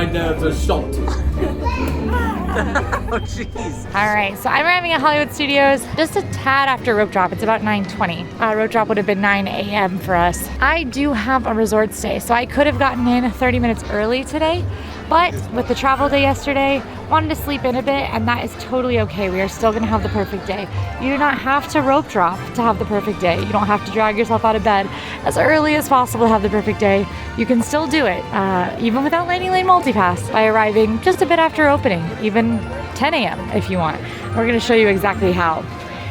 my nerves are shot. Oh, jeez. All right, so I'm arriving at Hollywood Studios just a tad after rope drop. It's about 9:20. Rope drop would have been 9 a.m. for us. I do have a resort stay, so I could have gotten in 30 minutes early today, but with the travel day yesterday, wanted to sleep in a bit, and that is totally okay. We are still gonna have the perfect day. You do not have to rope drop to have the perfect day. You don't have to drag yourself out of bed as early as possible to have the perfect day. You can still do it, even without Lightning Lane Multipass, by arriving just a bit after opening, even 10 a.m. if you want. We're gonna show you exactly how.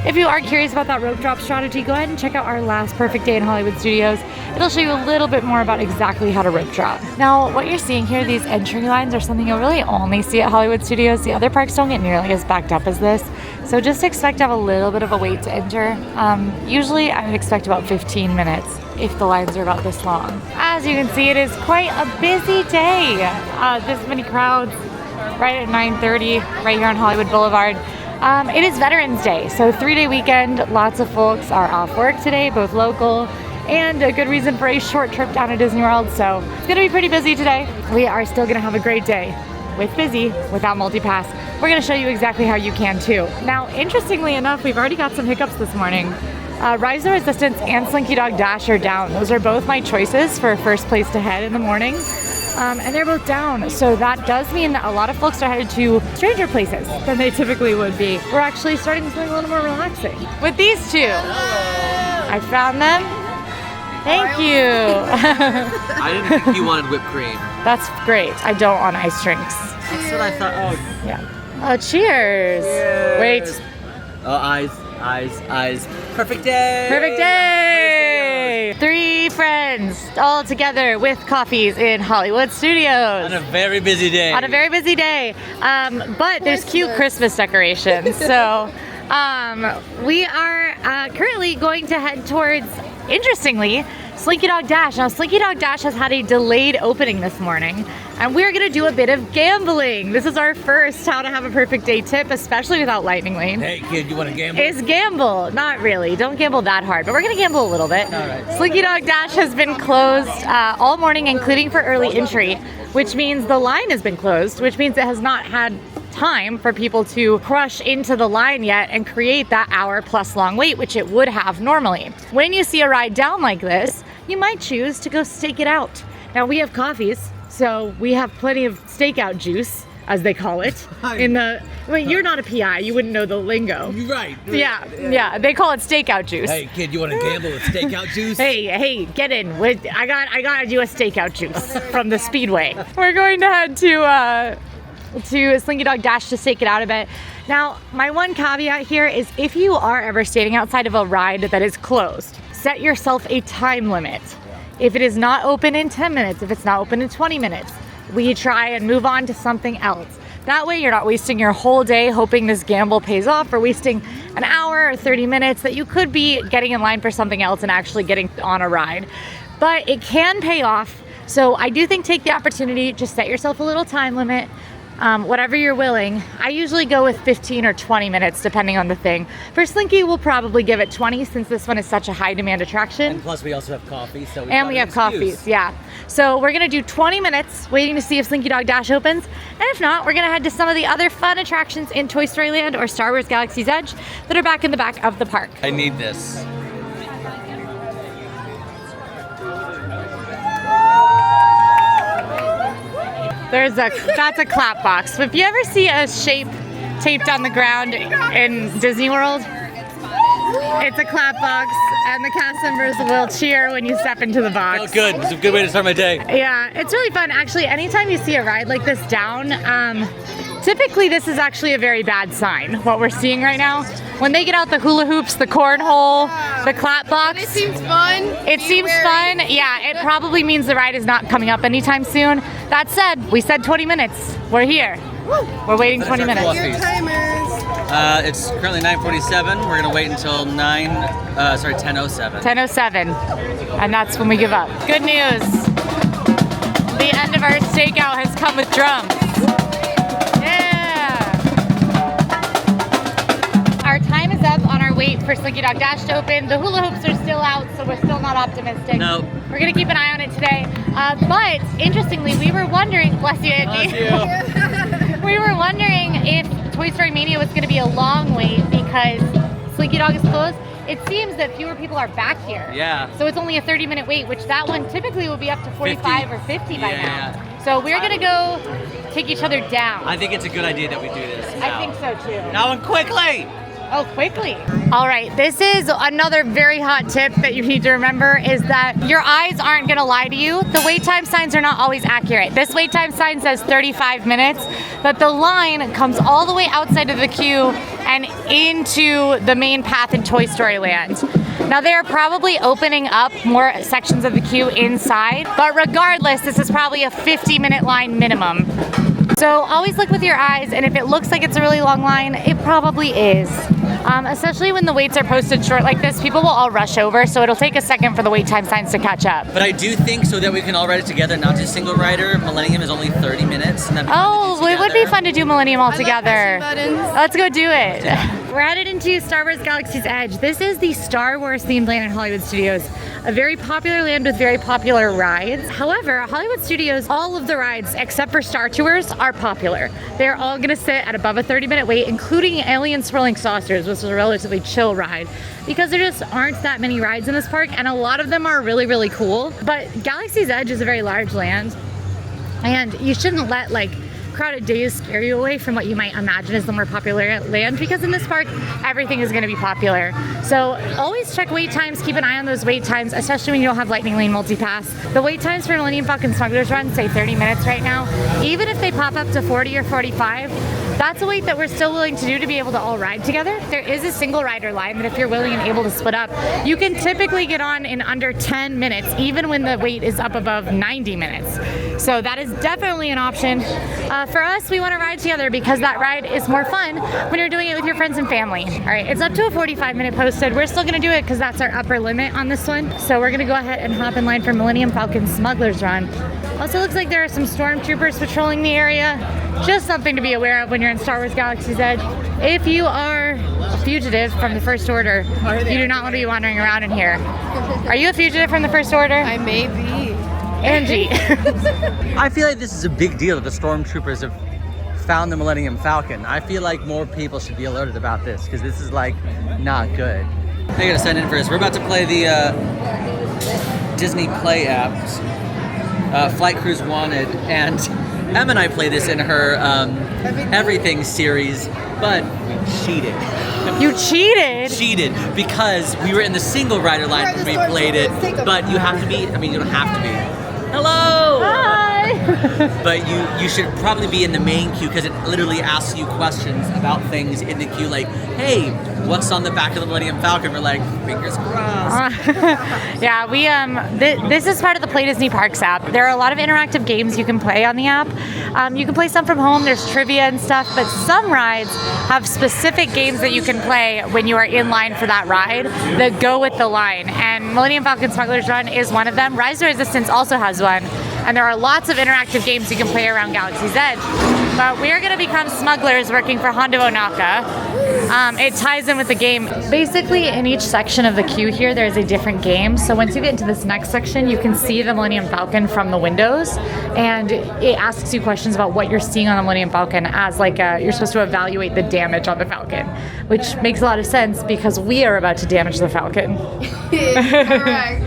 If you are curious about that rope drop strategy, go ahead and check out our last perfect day in Hollywood Studios. It'll show you a little bit more about exactly how to rope drop. Now, what you're seeing here, these entry lines are something you'll really only see at Hollywood Studios. The other parks don't get nearly as backed up as this. So just expect to have a little bit of a wait to enter. Usually I would expect about 15 minutes if the lines are about this long. As you can see, it is quite a busy day. This many crowds right at 9:30 right here on Hollywood Boulevard. It is Veterans Day, so 3-day weekend. Lots of folks are off work today, both local and a good reason for a short trip down to Disney World. So it's gonna be pretty busy today. We are still gonna have a great day with busy, without multipass. We're gonna show you exactly how you can too. Now, interestingly enough, we've already got some hiccups this morning. Rise of Resistance and Slinky Dog Dash are down. Those are both my choices for first place to head in the morning. And they're both down, so that does mean that a lot of folks are headed to stranger places than they typically would be. We're actually starting something a little more relaxing with these two. I found them. Thank you. I didn't think you wanted whipped cream. That's great. I don't want ice drinks. That's what I thought. Oh, Yeah. Oh, cheers. Cheers. Wait. Oh, eyes. Perfect day. Perfect day. 3 friends all together with coffees in Hollywood Studios. On a very busy day. On a very busy day. But there's cute Christmas decorations. So we are currently going to head towards, interestingly, Slinky Dog Dash. Now, Slinky Dog Dash has had a delayed opening this morning, and we're gonna do a bit of gambling. This is our first how to have a perfect day tip, especially without Lightning Lane. Hey kid, you wanna gamble? Is gamble. Not really, don't gamble that hard, but we're gonna gamble a little bit. All right. Slinky Dog Dash has been closed all morning, including for early entry, which means the line has been closed, which means it has not had time for people to crush into the line yet and create that hour-plus long wait, which it would have normally. When you see a ride down like this, you might choose to go stake it out. Now, we have coffees, so we have plenty of stakeout juice, as they call it. You're not a PI, you wouldn't know the lingo. You're right. Yeah, they call it stakeout juice. Hey kid, you wanna gamble with stakeout juice? Hey, get in. I got you a stakeout juice from the Speedway. We're going to head to Slinky Dog Dash to stake it out a bit. Now, my one caveat here is if you are ever standing outside of a ride that is closed, set yourself a time limit. If it is not open in 10 minutes, if it's not open in 20 minutes, we try and move on to something else. That way you're not wasting your whole day hoping this gamble pays off, or wasting an hour or 30 minutes that you could be getting in line for something else and actually getting on a ride. But it can pay off, so I do think take the opportunity, just set yourself a little time limit. Whatever you're willing. I usually go with 15 or 20 minutes depending on the thing. For Slinky, we'll probably give it 20 since this one is such a high demand attraction. And plus we also have coffee, so we have coffees, yeah. So we're gonna do 20 minutes waiting to see if Slinky Dog Dash opens. And if not, we're gonna head to some of the other fun attractions in Toy Story Land or Star Wars Galaxy's Edge that are back in the back of the park. I need this. That's a clap box. If you ever see a shape taped on the ground in Disney World, it's a clap box, and the cast members will cheer when you step into the box. Oh, good. It's a good way to start my day. Yeah, it's really fun. Actually, anytime you see a ride like this down, typically this is actually a very bad sign, what we're seeing right now. When they get out the hula hoops, the cornhole, the clap box. It seems fun. It seems fun. Yeah, it probably means the ride is not coming up anytime soon. That said, we said 20 minutes. We're here. We're waiting 20 minutes. Your time is. It's currently 9:47. We're gonna wait until 10:07. 10:07, and that's when we give up. Good news. The end of our stakeout has come with drums. Yeah. Our time is up on our wait for Slinky Dog Dash to open. The hula hoops are still out, so we're still not optimistic. No. We're gonna keep an eye on it today. But interestingly, we were wondering, bless you, Angie. We were wondering if Toy Story Mania was gonna be a long wait because Slinky Dog is closed. It seems that fewer people are back here. Yeah. So it's only a 30-minute wait, which that one typically will be up to 45 or 50 by now. Yeah. So we're gonna go take each other down. I think it's a good idea that we do this. I think so too. Now and quickly! Oh, quickly. All right, this is another very hot tip that you need to remember is that your eyes aren't gonna lie to you. The wait time signs are not always accurate. This wait time sign says 35 minutes, but the line comes all the way outside of the queue and into the main path in Toy Story Land. Now they are probably opening up more sections of the queue inside, but regardless, this is probably a 50-minute line minimum. So always look with your eyes, and if it looks like it's a really long line, it probably is. Especially when the waits are posted short like this, people will all rush over, so it'll take a second for the wait time signs to catch up. But I do think so that we can all ride it together, not just single rider. Millennium is only 30 minutes. And that'd be fun to do Oh, it would be together. fun to do Millennium all I together. love pushing buttons. Let's go do it. We're headed into Star Wars Galaxy's Edge. This is the Star Wars themed land in Hollywood Studios, a very popular land with very popular rides. However, Hollywood Studios, all of the rides except for Star Tours are popular. They're all gonna sit at above a 30-minute wait, including Alien Swirling Saucers, which is a relatively chill ride, because there just aren't that many rides in this park, and a lot of them are really, really cool. But Galaxy's Edge is a very large land, and you shouldn't let crowded days scare you away from what you might imagine is the more popular land, because in this park everything is going to be popular. So always check wait times, keep an eye on those wait times, especially when you don't have Lightning Lane multipass. The wait times for Millennium Falcon Smuggler's Run say 30 minutes right now. Even if they pop up to 40 or 45, that's a wait that we're still willing to do to be able to all ride together. There is a single rider line that if you're willing and able to split up, you can typically get on in under 10 minutes, even when the wait is up above 90 minutes. So that is definitely an option. For us, we want to ride together because that ride is more fun when you're doing it with your friends and family. All right, it's up to a 45-minute posted. We're still going to do it because that's our upper limit on this one. So we're going to go ahead and hop in line for Millennium Falcon Smuggler's Run. Also looks like there are some stormtroopers patrolling the area. Just something to be aware of when you're in Star Wars Galaxy's Edge. If you are a fugitive from the First Order, you do not want to be wandering around in here. Are you a fugitive from the First Order? I may be. Angie. I feel like this is a big deal that the stormtroopers have found the Millennium Falcon. I feel like more people should be alerted about this because this is not good. I gotta sign in first. We're about to play the Disney Play app, Flight Cruise Wanted, and Em and I play this in her Everything series, but we cheated. You cheated? Cheated because we were in the single rider line when we played it, but you have to be, you don't have to be. Hello! Hi! But you should probably be in the main queue because it literally asks you questions about things in the queue, like, hey, what's on the back of the Millennium Falcon? We're like, fingers crossed. Yeah, we this is part of the Play Disney Parks app. There are a lot of interactive games you can play on the app. You can play some from home, there's trivia and stuff, but some rides have specific games that you can play when you are in line for that ride that go with the line. And Millennium Falcon Smuggler's Run is one of them. Rise to Resistance also has one. And there are lots of interactive games you can play around Galaxy's Edge. But we are going to become smugglers working for Hondo Ohnaka. It ties in with the game. Basically, in each section of the queue here, there's a different game. So once you get into this next section, you can see the Millennium Falcon from the windows. And it asks you questions about what you're seeing on the Millennium Falcon as you're supposed to evaluate the damage on the Falcon, which makes a lot of sense because we are about to damage the Falcon. Correct.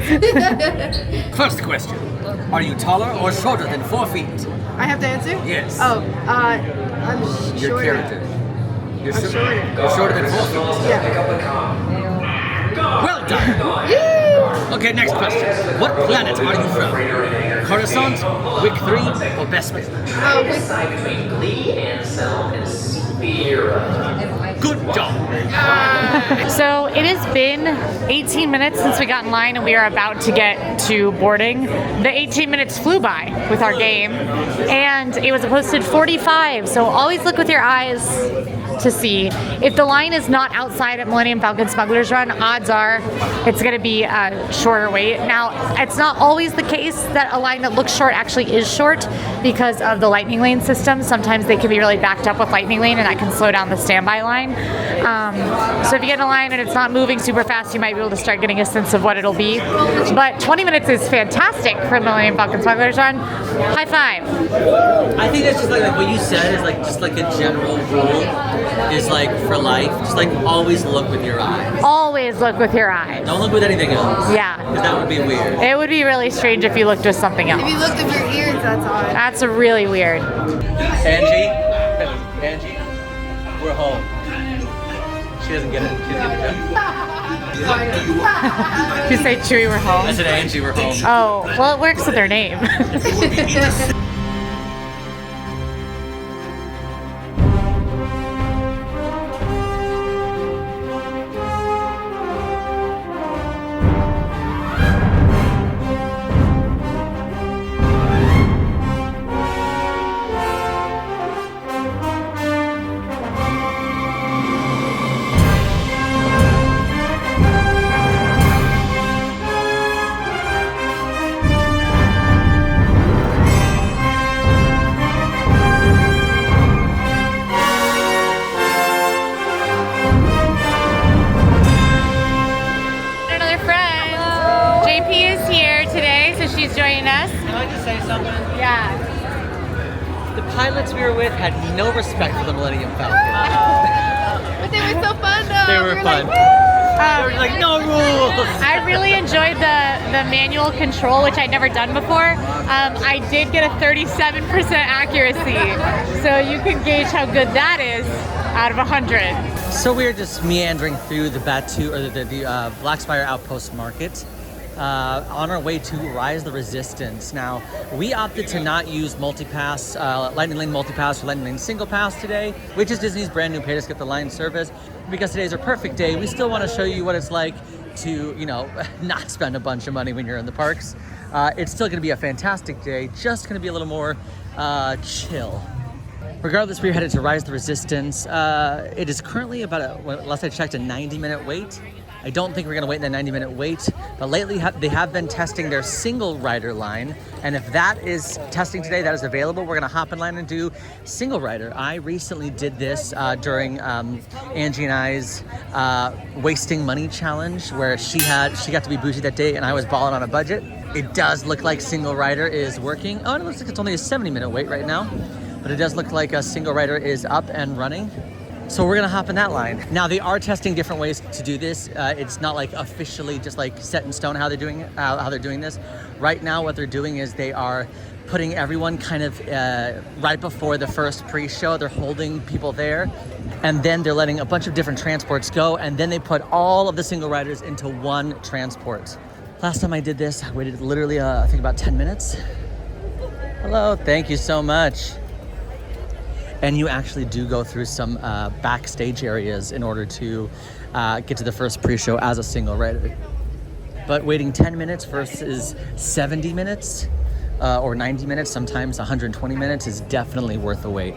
First question. Are you taller or shorter than 4 feet? I have to answer? Yes. Oh, I'm shorter. Your character. You're I'm shorter. You're shorter than 4 feet. Yeah. Well done. Okay, next question. What planet are you from? Coruscant, Wick 3, or Bespin? Oh, wait. Between Glee, Ansel, and Spira. Good job. So it has been 18 minutes since we got in line and we are about to get to boarding. The 18 minutes flew by with our game and it was posted 45. So always look with your eyes to see. If the line is not outside at Millennium Falcon Smuggler's Run, odds are it's going to be a shorter wait. Now, it's not always the case that a line that looks short actually is short because of the lightning lane system. Sometimes they can be really backed up with lightning lane, and that can slow down the standby line. So if you get in a line and it's not moving super fast, you might be able to start getting a sense of what it'll be. But 20 minutes is fantastic for Millennium Falcon Smuggler's Run. High five. I think that's just like what you said is like just like a general rule is like for life. Just like always look with your eyes. Always look with your eyes. Don't look with anything else. Yeah. Because that would be weird. It would be really strange if you looked with something else. If you looked at your ears, that's odd. That's really weird. Angie, we're home. She doesn't get it. She doesn't get the joke. Did you say Chewy, we're home? I said Angie, we're home. Oh, well, it works with her name. She's joining us. Can I just say something? Yeah. The pilots we were with had no respect for the Millennium Falcon. But they were so fun though. They were fun. They were like, no rules. I really enjoyed the manual control, which I'd never done before. I did get a 37% accuracy, so you can gauge how good that is out of 100. So we were just meandering through the Batu or the Blackspire Outpost Market. On our way to Rise the Resistance. Now, we opted to not use multipass, Lightning Lane multipass or Lightning Lane single pass today, which is Disney's brand new pay to skip the line service. Because today's our perfect day, we still want to show you what it's like to, you know, not spend a bunch of money when you're in the parks. It's still going to be a fantastic day, just going to be a little more chill. Regardless, we're headed to Rise the Resistance. It is currently about, last I checked, a 90-minute wait. I don't think we're going to wait in that 90-minute wait, but lately they have been testing their single rider line, and if that is testing today, that is available, we're going to hop in line and do single rider. I recently did this during Angie and I's wasting money challenge, where she got to be bougie that day and I was balling on a budget. It does look like single rider is working. Oh, and it looks like it's only a 70-minute wait right now, but it does look like a single rider is up and running. So we're gonna hop in that line. Now they are testing different ways to do this. It's not like officially just like set in stone how they're doing it, how they're doing this. Right now, what they're doing is they are putting everyone kind of right before the first pre-show. They're holding people there, and then they're letting a bunch of different transports go, and then they put all of the single riders into one transport. Last time I did this, I waited literally, I think about 10 minutes. Hello, thank you so much. And you actually do go through some backstage areas in order to get to the first pre-show as a single rider. But waiting 10 minutes versus 70 minutes or 90 minutes, sometimes 120 minutes is definitely worth the wait.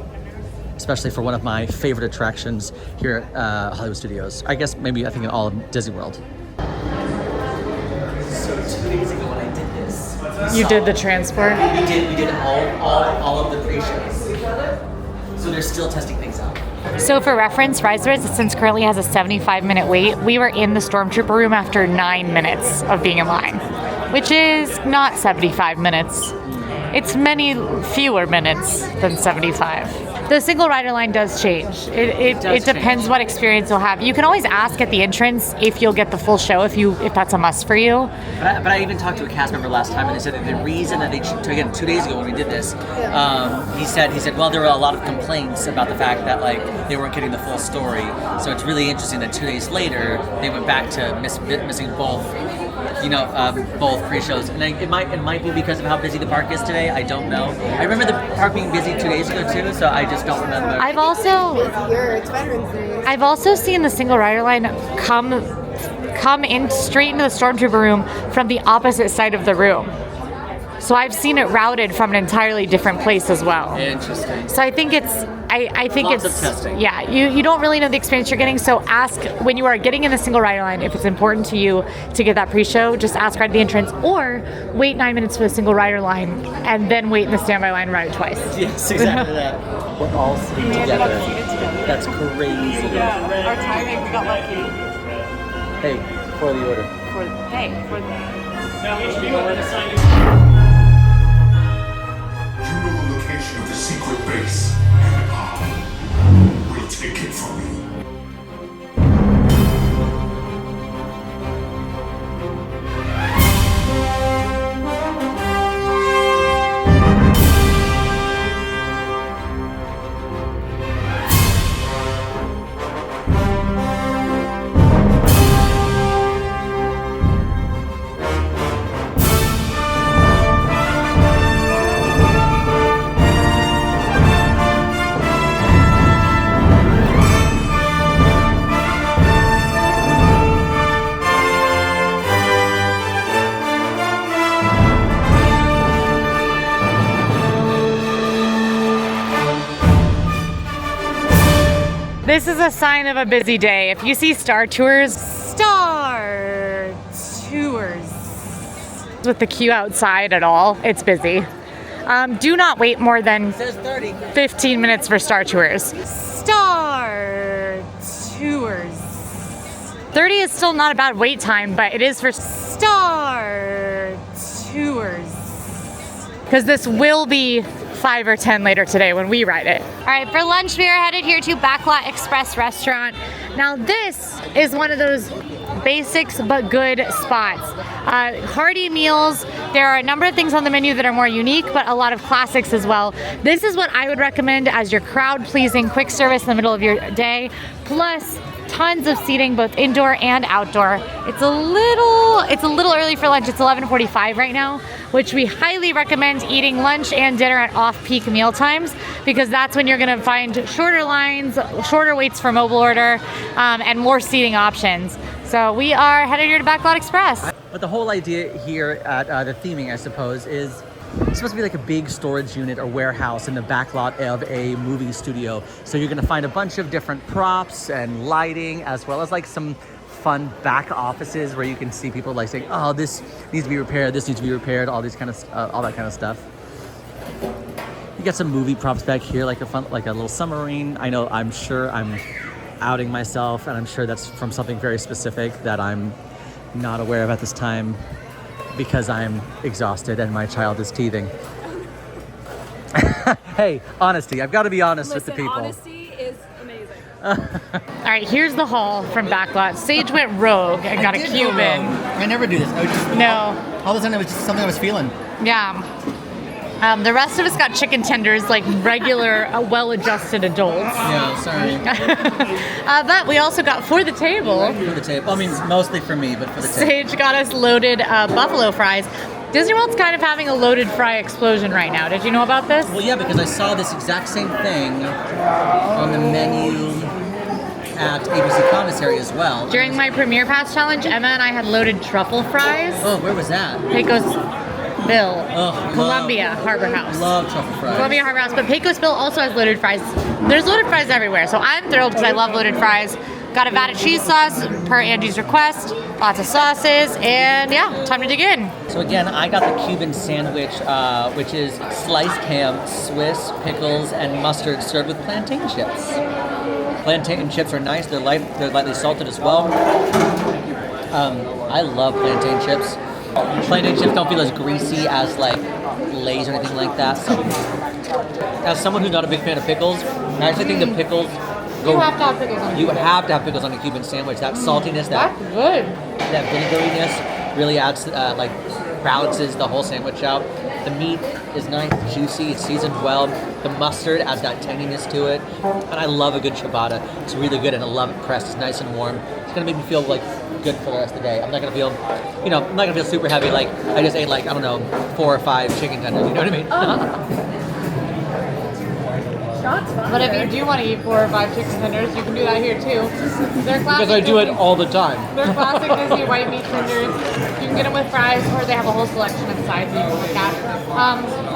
Especially for one of my favorite attractions here at Hollywood Studios. I guess maybe I think in all of Disney World. So 2 days ago when I did this. You did the transport? We did all of the pre-shows. So they're still testing things out. So for reference, Rise the Resistance currently has a 75-minute wait. We were in the Stormtrooper room after 9 minutes of being in line, which is not 75 minutes. It's many fewer minutes than 75. The single rider line does change. It depends what experience you'll have. You can always ask at the entrance if you'll get the full show, if that's a must for you. But I even talked to a cast member last time, and they said that the reason that again 2 days ago when we did this, he said, well, there were a lot of complaints about the fact that like they weren't getting the full story. So it's really interesting that 2 days later they went back to missing both. Both pre-shows, and it might be because of how busy the park is today. I don't know. I remember the park being busy 2 days ago too, so I just don't remember. I've also seen the single rider line come in straight into the Stormtrooper room from the opposite side of the room. So I've seen it routed from an entirely different place as well. Interesting. So I think I think Lots it's of testing. Yeah, you don't really know the experience you're getting. So ask when you are getting in the single rider line if it's important to you to get that pre-show. Just ask right at the entrance, or wait 9 minutes for the single rider line and then wait in the standby line and ride it twice. Yes, exactly that. We're all sitting together. That's crazy. Our timing, we got lucky. Hey, for the order. You know the location of the secret base, and I will take it from you. This is a sign of a busy day. If you see Star Tours with the queue outside at all, it's busy. Do not wait more than 15 minutes for Star Tours. Star Tours. 30 is still not a bad wait time, but it is for Star Tours. Because this will be 5 or 10 later today when we ride it. All right, for lunch we are headed here to Backlot Express Restaurant. Now this is one of those basics but good spots. Hearty meals. There are a number of things on the menu that are more unique, but a lot of classics as well. This is what I would recommend as your crowd-pleasing quick service in the middle of your day. Plus, tons of seating both indoor and outdoor. It's a little early for lunch. It's 11:45 right now, which we highly recommend eating lunch and dinner at off-peak meal times, because that's when you're going to find shorter lines, shorter waits for mobile order, and more seating options. So we are headed here to Backlot Express. But the whole idea here at the theming, I suppose, is it's supposed to be like a big storage unit or warehouse in the back lot of a movie studio. So you're gonna find a bunch of different props and lighting, as well as like some fun back offices where you can see people like saying, oh, this needs to be repaired, this needs to be repaired, all these kind of all that kind of stuff. You got some movie props back here, like a little submarine. I know, I'm sure I'm outing myself, and I'm sure that's from something very specific that I'm not aware of at this time, because I'm exhausted and my child is teething. Hey, honesty. I've got to be honest with the people. Honesty is amazing. All right, here's the haul from Backlot. Sage went rogue and got a Cuban. I never do this. I would just, No. all of a sudden it was just something I was feeling. Yeah. The rest of us got chicken tenders like regular, well-adjusted adults. Yeah, sorry. But we also got for the table. For the table. I mean, mostly for me, but for the table. Sage got us loaded buffalo fries. Disney World's kind of having a loaded fry explosion right now. Did you know about this? Well, yeah, because I saw this exact same thing on the menu at ABC Commissary as well. During my Premier Pass challenge, Emma and I had loaded truffle fries. Oh, where was that? Pecos Bill, Oh, Columbia Harbor House. Love truffle fries. Columbia Harbor House, but Pecos Bill also has loaded fries. There's loaded fries everywhere, so I'm thrilled because I love loaded fries. Got a vat of cheese sauce per Angie's request, lots of sauces, and yeah, time to dig in. So again, I got the Cuban sandwich, which is sliced ham, Swiss, pickles, and mustard served with plantain chips. Plantain chips are nice, they're lightly salted as well. I love plantain chips. Plantain chips don't feel as greasy as like Lay's or anything like that. So, as someone who's not a big fan of pickles, I actually think the pickles go. You have to have pickles on it. You would have to have pickles on a Cuban sandwich. That saltiness, that good. that vinegariness really adds, like, balances the whole sandwich out. The meat is nice, juicy, it's seasoned well. The mustard adds that tanginess to it. And I love a good ciabatta. It's really good, and I love it pressed. It's nice and warm. It's gonna make me feel like good for the rest of the day. I'm not gonna feel, I'm not gonna feel super heavy like I just ate like, I don't know, 4 or 5 chicken tenders, you know what I mean? But if you do want to eat 4 or 5 chicken tenders, you can do that here too. They're classic Because I do it Disney- all the time. They're classic Disney white meat tenders. You can get them with fries, or they have a whole selection of sides you can look at.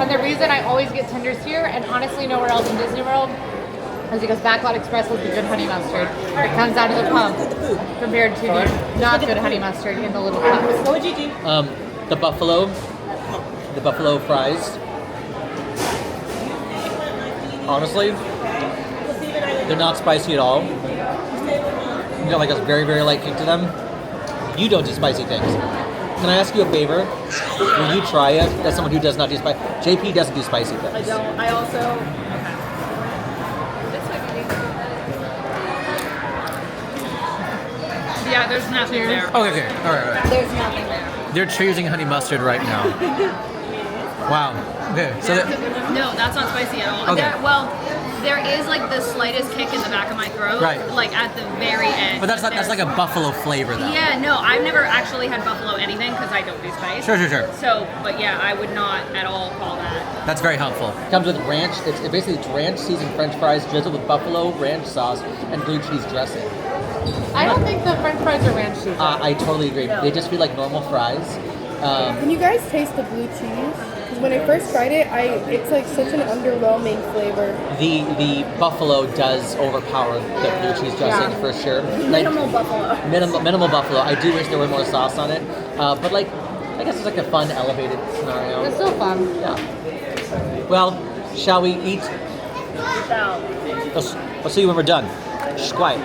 And the reason I always get tenders here, and honestly nowhere else in Disney World, is because Backlot Express has the good honey mustard. It comes out of the pump compared to the not good honey mustard in the little cups. The buffalo fries. Honestly, they're not spicy at all. You got like a very, very light kick to them. You don't do spicy things. Can I ask you a favor? Will you try it as someone who does not do spicy? JP doesn't do spicy things. I don't. I also. Yeah, there's nothing there. Okay. All right. There's nothing there. They're choosing honey mustard right now. Wow. Okay. So No, that's not spicy at all. Okay. There is like the slightest kick in the back of my throat, Right. like at the very end. but that's like a buffalo flavor though. Yeah, no, I've never actually had buffalo anything because I don't do spice. Sure. So, but yeah, I would not at all call that. That's very helpful. Comes with ranch. It's ranch seasoned French fries drizzled with buffalo ranch sauce and blue cheese dressing. I don't think the French fries are ranch cheese. I totally agree. They just feel like normal fries. Can you guys taste the blue cheese? Because when I first tried it, it's like such an underwhelming flavor. The buffalo does overpower the blue cheese dressing for sure. Minimal buffalo. Minimal buffalo. I do wish there were more sauce on it, but like I guess it's like a fun elevated scenario. It's still fun. Yeah. Well, shall we eat? We'll see you when we're done. Shh, quiet.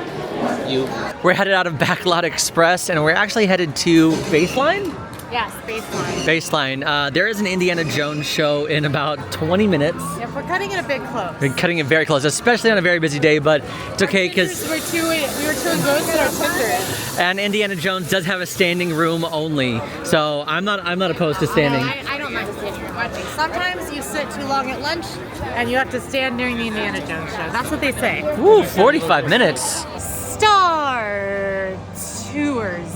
You. We're headed out of Backlot Express, and we're actually headed to Baseline. Yes, baseline. Baseline. There is an Indiana Jones show in about 20 minutes. Yep, we're cutting it a bit close. We're cutting it very close, especially on a very busy day, but it's okay because we were too engrossed in our Tinder. and Indiana Jones does have a standing room only, so I'm not opposed to standing. I don't mind standing room watching. Sometimes you sit too long at lunch and you have to stand during the Indiana Jones show. That's what they say. Ooh, 45 minutes. Star Tours.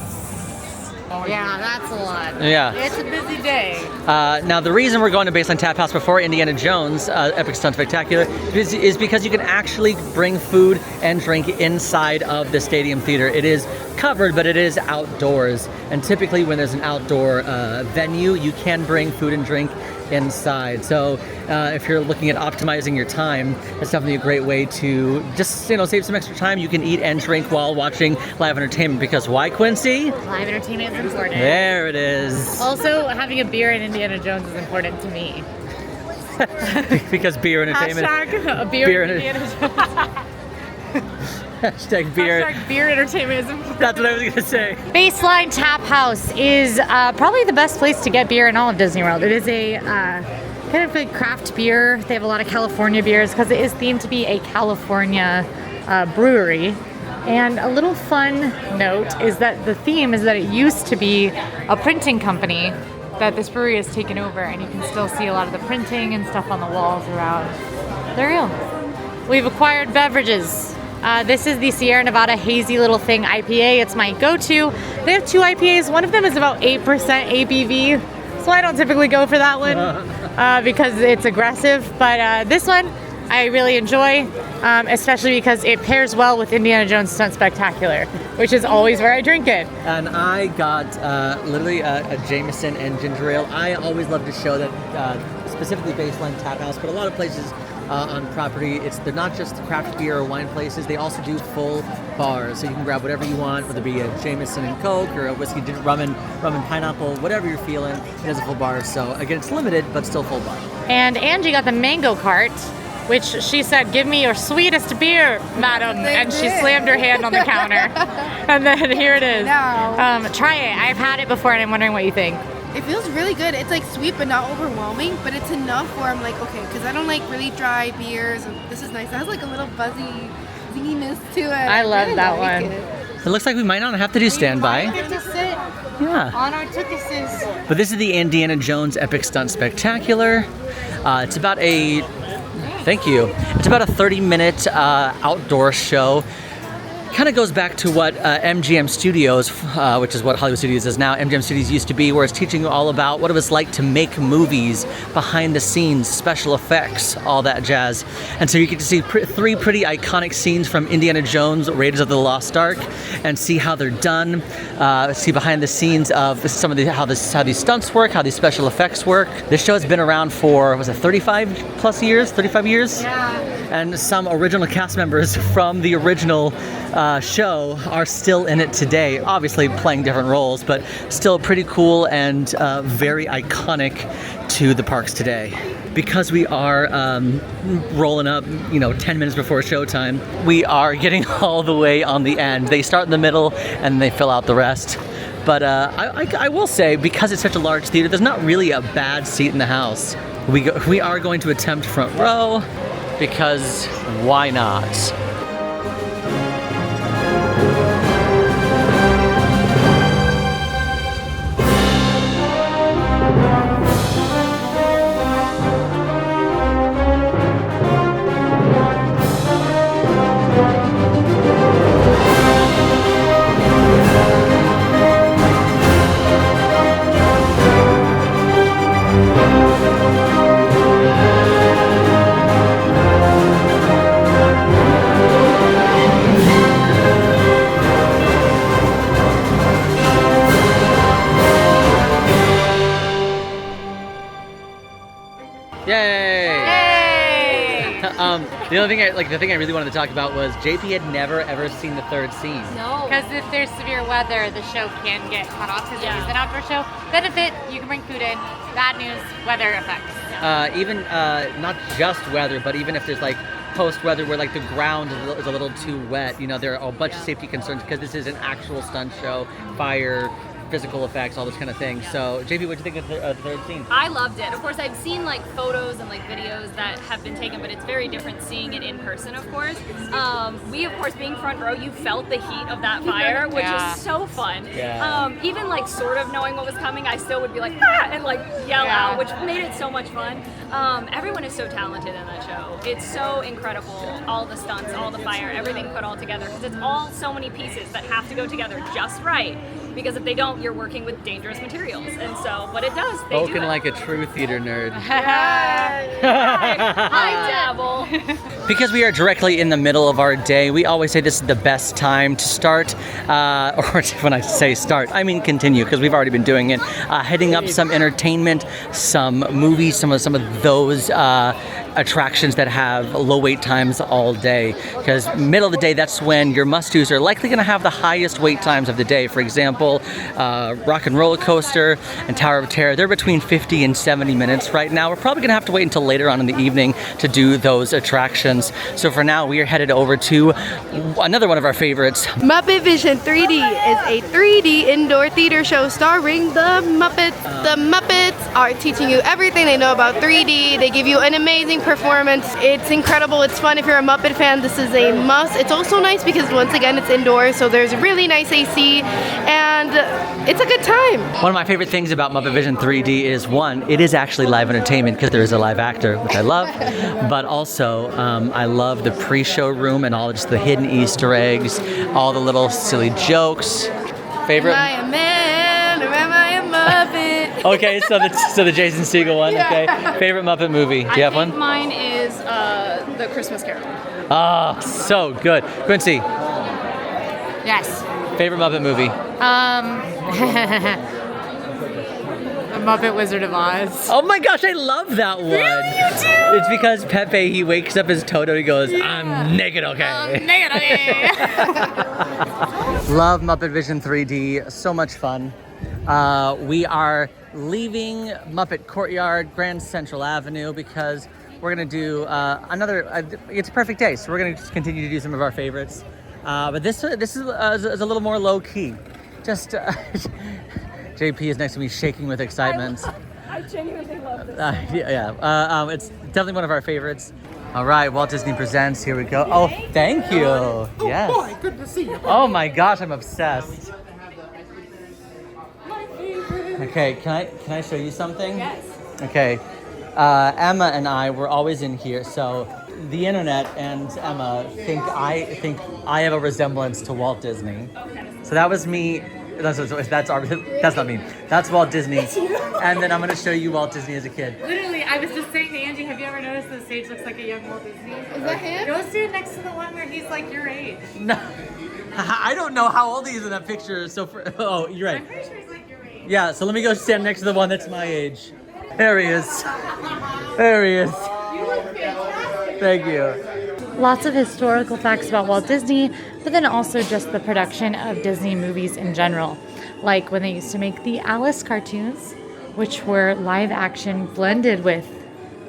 Yeah, that's a lot. Yeah. It's a busy day. Now, the reason we're going to Baseline Tap House before Indiana Jones Epic Stunt Spectacular is because you can actually bring food and drink inside of the stadium theater. It is covered, but it is outdoors. And typically when there's an outdoor venue, you can bring food and drink inside. So if you're looking at optimizing your time, it's definitely a great way to just save some extra time. You can eat and drink while watching live entertainment, because why, Quincy? Live entertainment is important. There it is. Also, having a beer in Indiana Jones is important to me. Because beer entertainment. Hashtag a beer in Beer Indiana Jones. Hashtag beer. Hashtag beer entertainment is important. That's what I was gonna say. Baseline Tap House is probably the best place to get beer in all of Disney World. It is a kind of like craft beer. They have a lot of California beers because it is themed to be a California brewery. And a little fun note is that the theme is that it used to be a printing company that this brewery has taken over, and you can still see a lot of the printing and stuff on the walls around the room. We've acquired beverages. This is the Sierra Nevada Hazy Little Thing IPA. It's my go-to. They have two IPAs. One of them is about 8% ABV, so I don't typically go for that one because it's aggressive. But this one I really enjoy, especially because it pairs well with Indiana Jones Stunt Spectacular, which is always where I drink it. And I got literally a Jameson and ginger ale. I always love to show that specifically Baseline Tap House, but a lot of places on property, they're not just craft beer or wine places, they also do full bars. So you can grab whatever you want, whether it be a Jameson and Coke or a whiskey rum and pineapple, whatever you're feeling, it has a full bar. So again, it's limited, but still full bar. And Angie got the mango cart, which she said, "Give me your sweetest beer, madam." And she slammed her hand on the counter. And then here it is. Try it. I've had it before and I'm wondering what you think. It feels really good. It's like sweet but not overwhelming, but it's enough where I'm like, okay, because I don't like really dry beers. And this is nice. It has like a little buzzy zinginess to it. I love really that like one. It looks like we might not have to do standby. We might get to sit Yeah. on our tuchuses. But this is the Indiana Jones Epic Stunt Spectacular. It's about a 30-minute outdoor show. kind of goes back to what MGM Studios, which is what Hollywood Studios is now, MGM Studios used to be, where it's teaching you all about what it was like to make movies, behind the scenes, special effects, all that jazz. And so you get to see three pretty iconic scenes from Indiana Jones, Raiders of the Lost Ark, and see how they're done, see behind the scenes of some of how these stunts work, how these special effects work. This show has been around for, was it 35 years? Yeah. And some original cast members from the original show are still in it today, obviously playing different roles, but still pretty cool and very iconic to the parks today. Because we are rolling up, 10 minutes before showtime, we are getting all the way on the end. They start in the middle and they fill out the rest. But I will say, because it's such a large theater, there's not really a bad seat in the house. We are going to attempt front row, because why not? The other thing, the thing I really wanted to talk about was JP had never ever seen the third scene. No. Because if there's severe weather, the show can get cut off because it is an outdoor show. Benefit, you can bring food in. Bad news, weather effects. Even not just weather, but even if there's like post weather where like the ground is a little too wet, there are a bunch of safety concerns because this is an actual stunt show, fire, physical effects, all this kind of thing. So, JP, what do you think of the third scene? I loved it. Of course, I've seen like photos and like videos that have been taken, but it's very different seeing it in person, of course. We, of course, being front row, you felt the heat of that fire, which is so fun. Yeah. Even like sort of knowing what was coming, I still would be like, ah, and like yell out, which made it so much fun. Everyone is so talented in that show. It's so incredible. All the stunts, all the fire, everything put all together, because it's all so many pieces that have to go together just right. Because if they don't, you're working with dangerous materials. And so, but it does. They Spoken do it. like a true theater nerd. I dabble. Because we are directly in the middle of our day, we always say this is the best time to start, or when I say start, I mean continue, because we've already been doing it. Heading up some entertainment, some movies, some of those attractions that have low wait times all day. Because middle of the day, that's when your must-dos are likely going to have the highest wait times of the day. For example, Rock and Roller Coaster and Tower of Terror, they're between 50 and 70 minutes right now. We're probably going to have to wait until later on in the evening to do those attractions. So for now, we are headed over to another one of our favorites. Muppet Vision 3D is a 3D indoor theater show starring the Muppets. The Muppets are teaching you everything they know about 3D. They give you an amazing performance. It's incredible. It's fun. If you're a Muppet fan, this is a must. It's also nice because once again, it's indoors, so there's really nice AC, and it's a good time. One of my favorite things about Muppet Vision 3D is, one, it is actually live entertainment because there is a live actor, which I love, but also I love the pre-show room and all just the hidden Easter eggs, all the little silly jokes. Favorite? Am I a man or am I a Muppet? Okay, so the Jason Segel one. Okay, favorite Muppet movie? Do you have one? Mine is The Christmas Carol. Oh, so good. Quincy, Yes. favorite Muppet movie? The Muppet Wizard of Oz. Oh my gosh, I love that one. Really, you do? It's because Pepe, he wakes up as Toto, he goes, I'm naked, okay. Love Muppet Vision 3D, so much fun. We are leaving Muppet Courtyard, Grand Central Avenue, because we're gonna do it's a perfect day, so we're gonna just continue to do some of our favorites. But this is a little more low key. Just JP is next to me shaking with excitement. I genuinely love this. It's definitely one of our favorites. All right, Walt Disney Presents, here we go. Oh, thank you. Yes. Boy, good to see you. Oh my gosh, I'm obsessed. Okay, can I show you something? Yes. Okay, Emma and I were always in here, so the internet and Emma think I have a resemblance to Walt Disney. So that was me. That's not me. That's Walt Disney. And then I'm gonna show you Walt Disney as a kid. Literally, I was just saying to Angie, have you ever noticed the stage looks like a young Walt Disney? Is that him? Go stand next to the one where he's like your age. No, I don't know how old he is in that picture. So oh, you're right. I'm pretty sure he's like your age. Yeah, so let me go stand next to the one that's my age. There he is. There he is. You look fantastic. Thank you. Lots of historical facts about Walt Disney, but then also just the production of Disney movies in general. Like when they used to make the Alice cartoons, which were live action blended with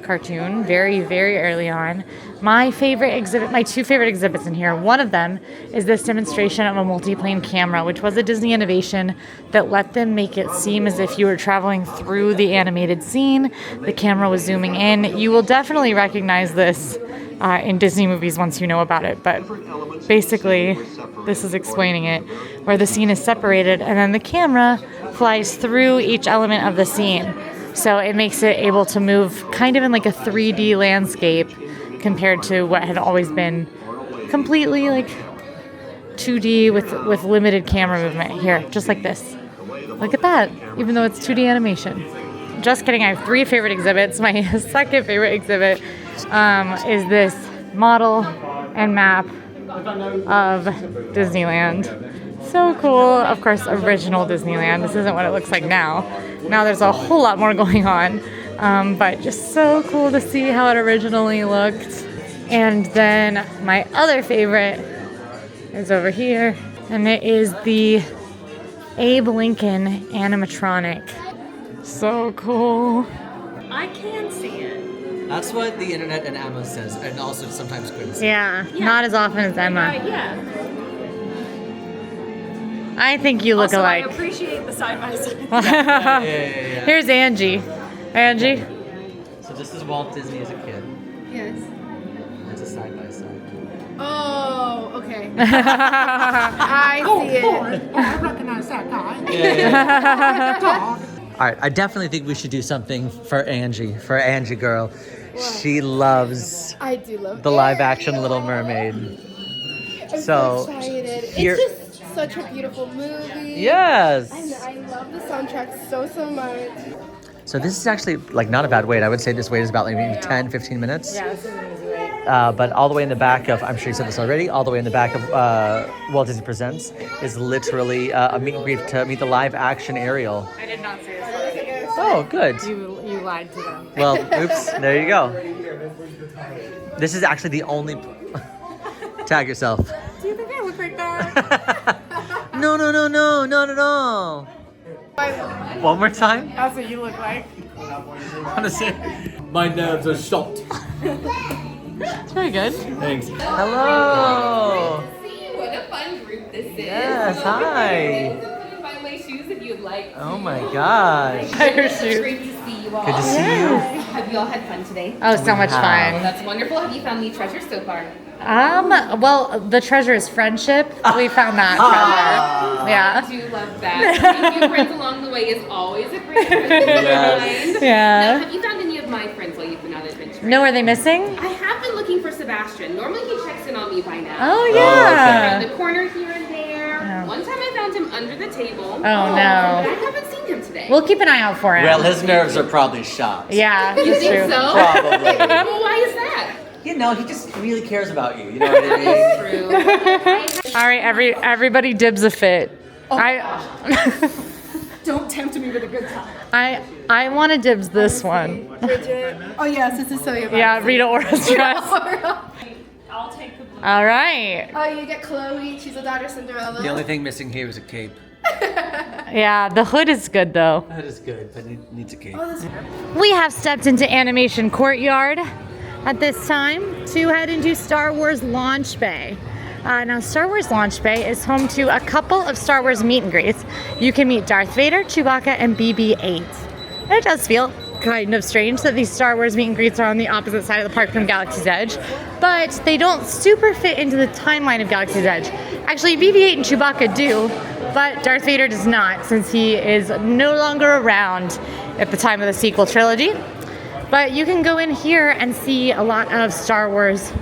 cartoon very, very early on. My two favorite exhibits in here, one of them is this demonstration of a multiplane camera, which was a Disney innovation that let them make it seem as if you were traveling through the animated scene. The camera was zooming in. You will definitely recognize this in Disney movies once you know about it, but basically this is explaining it, where the scene is separated and then the camera flies through each element of the scene. So it makes it able to move kind of in like a 3D landscape compared to what had always been completely like 2D with limited camera movement. Here, just like this. Look at that, even though it's 2D animation. Just kidding, I have 3 favorite exhibits. My second favorite exhibit is this model and map of Disneyland. So cool. Of course, original Disneyland. This isn't what it looks like now. Now there's a whole lot more going on. But just so cool to see how it originally looked. And then my other favorite is over here. And it is the Abe Lincoln animatronic. So cool. I can see it. That's what the internet and Emma says, and also sometimes Quinn says. Yeah, not as often as Emma. Yeah. I think you look Also, alike. I appreciate the side by side. Yeah. Here's Angie. Angie? So this is Walt Disney as a kid. Yes. It's a side by side. Oh, okay. I see it. I recognize that guy. All right, I definitely think we should do something for Angie girl. She loves I do love the live action Little Mermaid. I'm So, excited. here- It's just such a beautiful movie. Yes. I love the soundtrack so much. So this is actually like not a bad wait. I would say this wait is about like maybe 10, 15 minutes. Yeah, this is an easy way. But all the way in the back of, I'm sure you said this already, all the way in the back of Walt Disney Presents is literally a meet and greet to meet the live action Ariel. I did not say this already. Oh, good. You lied to them. Well, oops, there you go. This is actually the only... Tag yourself. Do you think I look like that? No, not at all. One more time. That's what you look like. Honestly, my nerves are shot. It's very good. Thanks. Hello. What a fun group this is. Yes, hi. Find my shoes if you'd like. Oh my gosh. Your It's shoes. great to see you all. Good to see you. Have you all had fun today? Oh, so much Well, fun. that's wonderful. Have you found any treasures so far? Well, the treasure is friendship. We found that treasure. I Yeah. do love that. Making friends along the way is always a great thing to Yes. find. Yeah. Now, have you found any of my friends while you've been out adventuring? No, are they missing? I have been looking for Sebastian. Normally he checks in on me by now. Oh, Around yeah. the corner here and there. Yeah. One time I found him under the table. Oh, But I no. haven't seen him today. We'll keep an eye out for him. Well, his nerves are probably shot. Yeah, you that's think true. so? Probably. Well, why is that? You know, he just really cares about you. You know what I mean? True. All right, everybody dibs a fit. Don't tempt me with a good time. I want to dibs this one. Oh yes, this is so your Yeah, Rita Ora's dress. I'll take the blue. All right. Oh, you get Chloe. She's a daughter Cinderella. The only thing missing here is a cape. Yeah, the hood is good though. That is good, but it needs a cape. We have stepped into Animation Courtyard at this time to head into Star Wars Launch Bay. Now, Star Wars Launch Bay is home to a couple of Star Wars meet and greets. You can meet Darth Vader, Chewbacca, and BB-8. And it does feel kind of strange that these Star Wars meet and greets are on the opposite side of the park from Galaxy's Edge, but they don't super fit into the timeline of Galaxy's Edge. Actually, BB-8 and Chewbacca do, but Darth Vader does not, since he is no longer around at the time of the sequel trilogy. But you can go in here and see a lot of Star Wars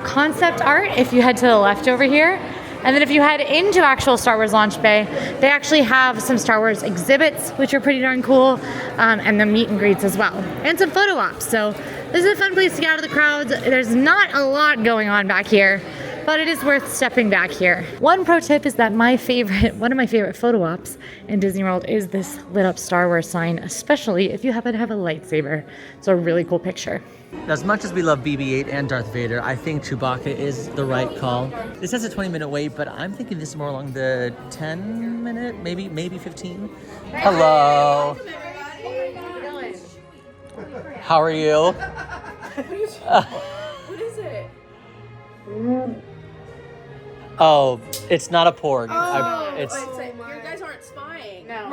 concept art if you head to the left over here. And then if you head into actual Star Wars Launch Bay, they actually have some Star Wars exhibits, which are pretty darn cool, and the meet and greets as well, and some photo ops. So this is a fun place to get out of the crowds. There's not a lot going on back here, but it is worth stepping back here. One pro tip is that one of my favorite photo ops in Disney World is this lit up Star Wars sign, especially if you happen to have a lightsaber. It's a really cool picture. As much as we love BB-8 and Darth Vader, I think Chewbacca is the right call. This has a 20-minute wait, but I'm thinking this is more along the 10-minute, maybe 15. Hello. How are you? What is it? Oh, it's not a porg. Your guys aren't spying. No,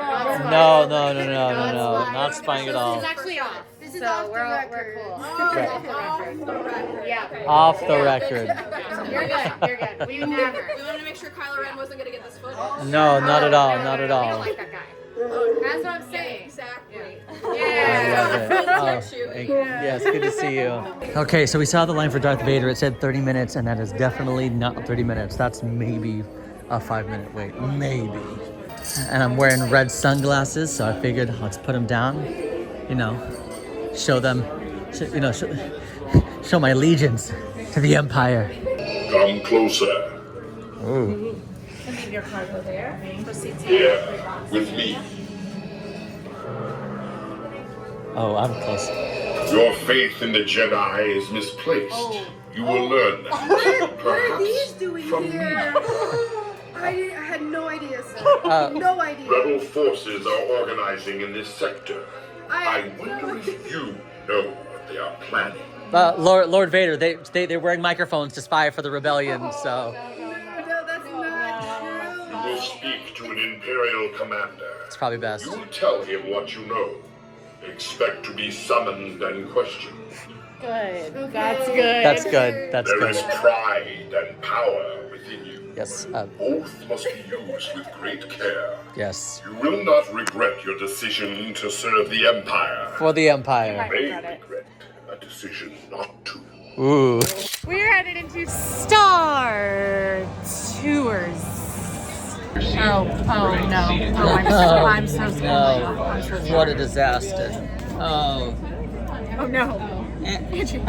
not spying at all. This is actually off. This is So off the we're record. cool. Right. Yeah. Off the record. You're good. We never. We wanted to make sure Kylo Ren wasn't going to get this footage. No, not at all, not at We don't all. like that guy. That's what I'm saying. Exactly. Yes, good to see you. Okay, so we saw the line for Darth Vader. It said 30 minutes, and that is definitely not 30 minutes. That's maybe a 5-minute wait, maybe. And I'm wearing red sunglasses, so I figured let's put them down. You know, show them, show my allegiance to the Empire. Come closer. Ooh. Leave your cargo there. Proceed to Here, with me. Oh, I'm close. Your faith in the Jedi is misplaced. You will learn that. What are these doing from here? I had no idea, sir. No idea. Rebel forces are organizing in this sector. I wonder if you know what they are planning. Lord Vader, they're wearing microphones to spy for the rebellion, so. No, that's not true. You will speak to an Imperial commander. It's probably best. You will tell him what you know. Expect to be summoned and questioned. Good. Okay. That's good. That's good. That's There is good. pride and power within you. Yes. Both must be used with great care. Yes. You will not regret your decision to serve the Empire. For the Empire. You may regret a decision not to. Ooh. We're headed into Star Tours. Oh no. I'm so sorry. No. I'm so sorry. What a disaster. Oh. Oh no. Oh, Angie. All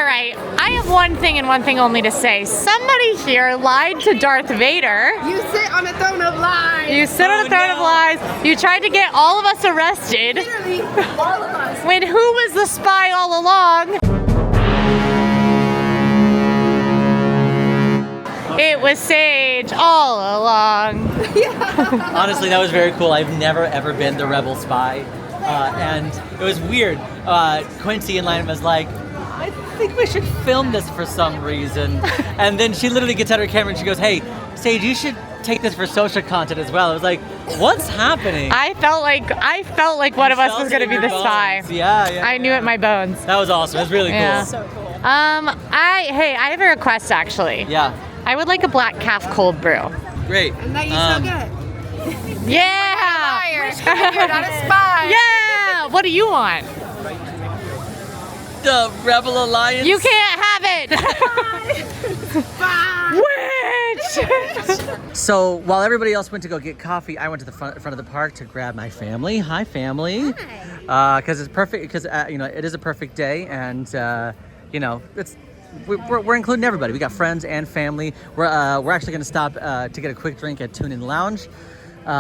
right, I have one thing and one thing only to say. Somebody here lied to Darth Vader. You sit on a throne of lies. You sit on a throne of lies. You tried to get all of us arrested. Literally, all of us. When who was the spy all along? It was Sage all along. Honestly, that was very cool. I've never ever been the rebel spy. And it was weird. Quincy in line was like, I think we should film this for some reason. And then she literally gets out her camera and she goes, hey, Sage, you should take this for social content as well. I was like, what's happening? I felt like one of us was gonna be the spy. Yeah. I knew it in my bones. That was awesome. It was really cool. Yeah. So cool. I have a request actually. Yeah. I would like a black calf cold brew. Great. And that you so good. Yeah. You're not a spy. Yeah. What do you want? The Rebel Alliance. You can't have it. Witch. So while everybody else went to go get coffee, I went to the front of the park to grab my family. Hi, family. Because it's perfect. Because it is a perfect day, and we're including everybody. We got friends and family. We're actually going to stop to get a quick drink at Tune In Lounge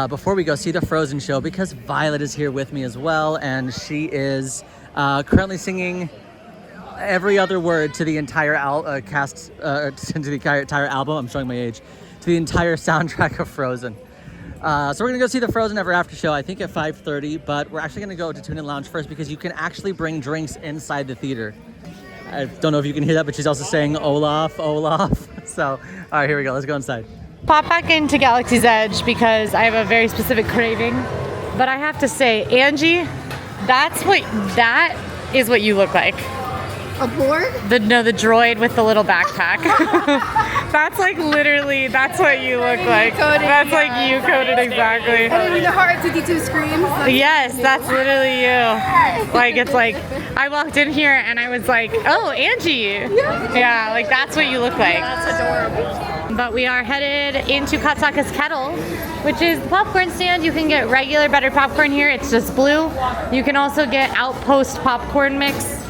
before we go see the Frozen show, because Violet is here with me as well, and she is currently singing every other word to the entire to the entire album. I'm showing my age. To the entire soundtrack of Frozen. So we're gonna go see the Frozen Ever After show, I think at 5:30, but we're actually gonna go to Tune In Lounge first because you can actually bring drinks inside the theater. I don't know if you can hear that, but she's also saying Olaf. So, all right, here we go. Let's go inside. Pop back into Galaxy's Edge because I have a very specific craving. But I have to say, Angie, that is what you look like. A board? The droid with the little backpack. That's like literally, that's what you look like. Coding, That's like yeah. you coded exactly. And the heart 52 screams. Yes, that's literally you. Like, it's like, I walked in here and I was like, oh, Angie. Yeah, like that's what you look like. That's adorable. But we are headed into Katsaka's Kettle, which is the popcorn stand. You can get regular buttered popcorn here. It's just blue. You can also get Outpost popcorn mix.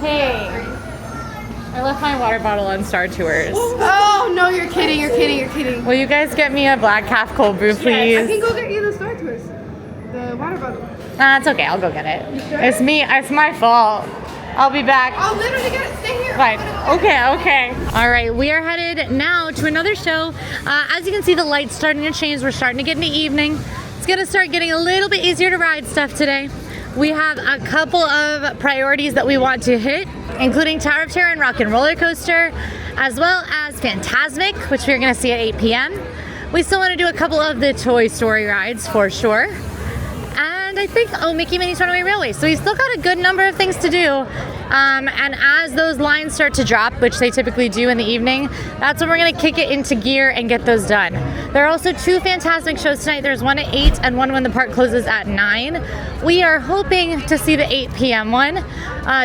Hey. I left my water bottle on Star Tours. Oh, no, you're kidding, you're kidding, you're kidding. Will you guys get me a black calf cold brew, I please? can go get you the Star Tours. The water bottle. It's okay, I'll go get it. It's me, it's my fault. I'll be back. I'll literally get it. Stay here. Fine. Okay. All right, we are headed now to another show. As you can see, the light's starting to change. We're starting to get in the evening. It's gonna start getting a little bit easier to ride stuff today. We have a couple of priorities that we want to hit, including Tower of Terror and Rock and Roller Coaster, as well as Fantasmic, which we're gonna see at 8 p.m. We still wanna do a couple of the Toy Story rides for sure. And I think, Mickey Minnie's Runaway Railway. So we've still got a good number of things to do. And as those lines start to drop, which they typically do in the evening, that's when we're gonna kick it into gear and get those done. There are also two Fantasmic shows tonight. There's one at 8 and one when the park closes at 9. We are hoping to see the 8 p.m. one,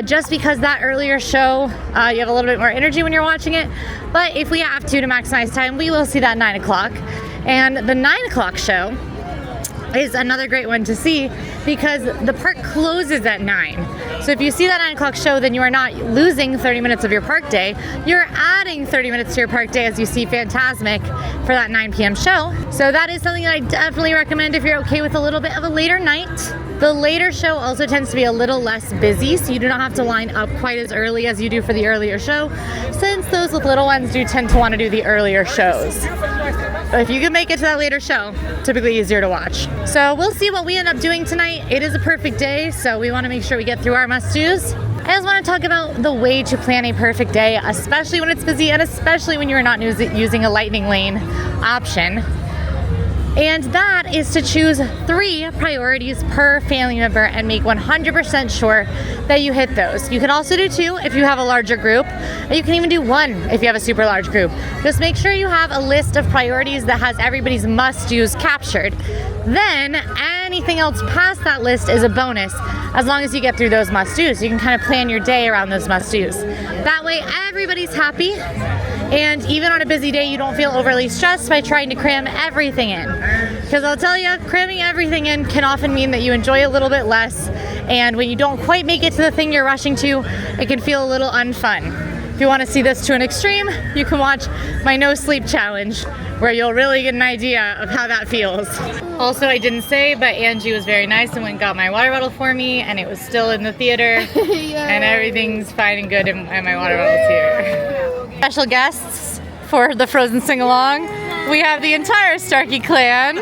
just because that earlier show, you have a little bit more energy when you're watching it. But if we have to maximize time, we will see that 9 o'clock. And the 9 o'clock show is another great one to see because the park closes at 9. So if you see that 9 o'clock show, then you are not losing 30 minutes of your park day. You're adding 30 minutes to your park day as you see Fantasmic for that 9 p.m. show. So that is something that I definitely recommend if you're okay with a little bit of a later night. The later show also tends to be a little less busy, so you do not have to line up quite as early as you do for the earlier show, since those with little ones do tend to want to do the earlier shows. But if you can make it to that later show, typically easier to watch. So we'll see what we end up doing tonight. It is a perfect day, so we want to make sure we get through our must-dos. I just want to talk about the way to plan a perfect day, especially when it's busy and especially when you're not using a lightning lane option. And that is to choose 3 priorities per family member and make 100% sure that you hit those. You can also do 2 if you have a larger group. And you can even do 1 if you have a super large group. Just make sure you have a list of priorities that has everybody's must-dos captured. Then anything else past that list is a bonus as long as you get through those must-dos. You can kind of plan your day around those must-dos. That way everybody's happy. And even on a busy day, you don't feel overly stressed by trying to cram everything in. Because I'll tell you, cramming everything in can often mean that you enjoy a little bit less. And when you don't quite make it to the thing you're rushing to, it can feel a little unfun. If you want to see this to an extreme, you can watch my no sleep challenge, where you'll really get an idea of how that feels. Also, I didn't say, but Angie was very nice and went and got my water bottle for me, and it was still in the theater. And everything's fine and good, and my water bottle's here. Special guests for the Frozen sing-along. We have the entire Starkey clan.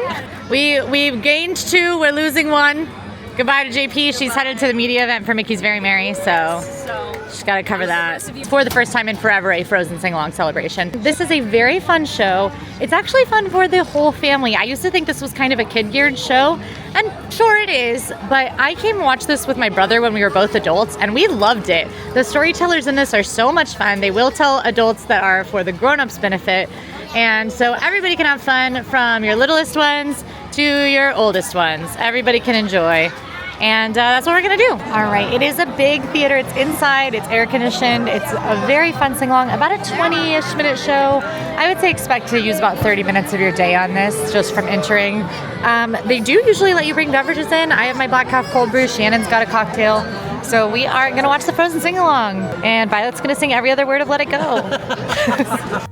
We've gained 2, we're losing 1. Goodbye to JP, she's headed to the media event for Mickey's Very Merry, so she's gotta cover that. It's for the first time in forever a Frozen sing-along celebration. This is a very fun show. It's actually fun for the whole family. I used to think this was kind of a kid-geared show, and sure it is, but I came and watched this with my brother when we were both adults, and we loved it. The storytellers in this are so much fun. They will tell adults that are for the grown-ups' benefit, and so everybody can have fun, from your littlest ones to your oldest ones. Everybody can enjoy. And that's what we're gonna do. All right, it is a big theater. It's inside, it's air conditioned. It's a very fun sing-along, about a 20-ish minute show. I would say expect to use about 30 minutes of your day on this, just from entering. They do usually let you bring beverages in. I have my black calf cold brew, Shannon's got a cocktail. So we are gonna watch the Frozen sing-along. And Violet's gonna sing every other word of Let It Go.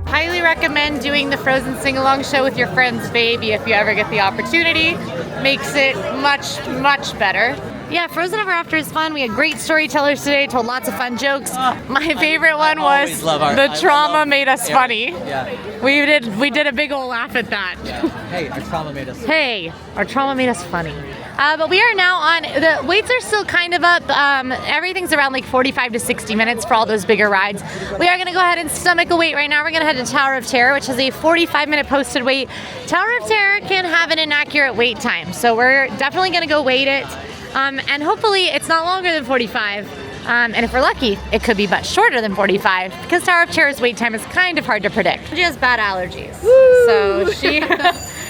Highly recommend doing the Frozen sing-along show with your friend's baby if you ever get the opportunity. Makes it much, much better. Yeah, Frozen Ever After is fun. We had great storytellers today, told lots of fun jokes. My favorite one was the trauma made us funny. Yeah. We did a big old laugh at that. Yeah. Hey, our trauma made us funny. Hey, our trauma made us funny. But we are now on, the waits are still kind of up. Everything's around like 45 to 60 minutes for all those bigger rides. We are gonna go ahead and stomach a wait right now. We're gonna head to Tower of Terror, which has a 45-minute posted wait. Tower of Terror can have an inaccurate wait time, so we're definitely gonna go wait it. And hopefully it's not longer than 45. And if we're lucky, it could be much shorter than 45 because Tower of Terror's wait time is kind of hard to predict. She has bad allergies. So she,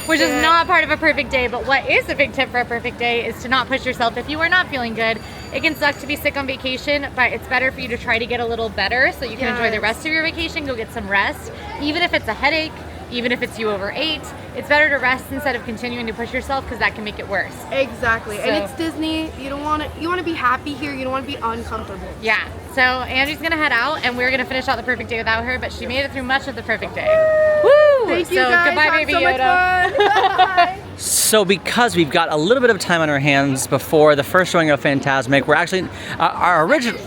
which is not part of a perfect day, but what is a big tip for a perfect day is to not push yourself. If you are not feeling good, it can suck to be sick on vacation, but it's better for you to try to get a little better so you can enjoy the rest of your vacation, go get some rest. Even if it's a headache, even if it's you overate, it's better to rest instead of continuing to push yourself because that can make it worse. Exactly. And it's Disney. You want to be happy here. You don't want to be uncomfortable. Yeah. So Angie's gonna head out and we're gonna finish out the perfect day without her, but she made it through much of the perfect day. Woo! Thank you So guys. goodbye, Have baby so much Yoda. fun. Bye. So because we've got a little bit of time on our hands before the first showing of Fantasmic, we're actually, our original...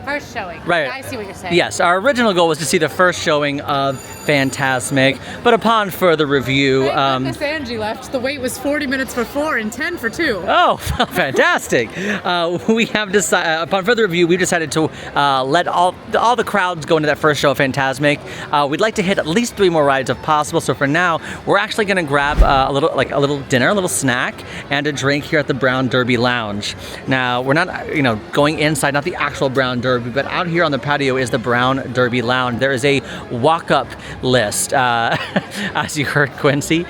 First showing. Right. Yeah, I see what you're saying. Yes, our original goal was to see the first showing of Fantasmic, but upon further review... Thank goodness Angie left. The wait was 40 minutes for 4 and 10 for 2. Oh, fantastic! We have decided, upon further review, we've decided to let all the crowds go into that first show of Fantasmic. We'd like to hit at least 3 more rides if possible. So for now, we're actually going to grab a little dinner, a little snack, and a drink here at the Brown Derby Lounge. Now we're not, going inside, not the actual Brown Derby, but out here on the patio is the Brown Derby Lounge. There is a walk-up list, as you heard Quincy.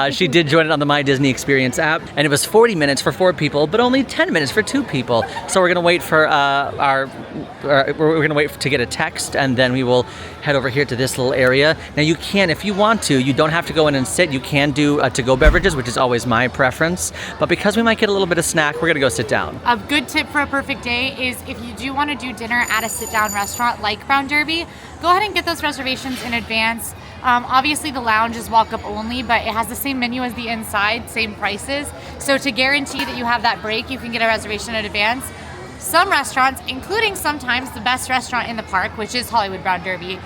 She did join it on the My Disney Experience app, and it was 40 minutes for 4 people, but only 10 minutes for 2 people. So we're gonna wait for we're gonna wait to get a text, and then we will head over here to this little area. Now you can, if you want to, you don't have to go in and sit. You can do to-go beverages, which is always my preference. But because we might get a little bit of snack, we're gonna go sit down. A good tip for a perfect day is if you do want to do dinner at a sit-down restaurant like Brown Derby, go ahead and get those reservations in advance. Obviously the lounge is walk-up only, but it has the same menu as the inside, same prices. So to guarantee that you have that break, you can get a reservation in advance. Some restaurants, including sometimes the best restaurant in the park, which is Hollywood Brown Derby,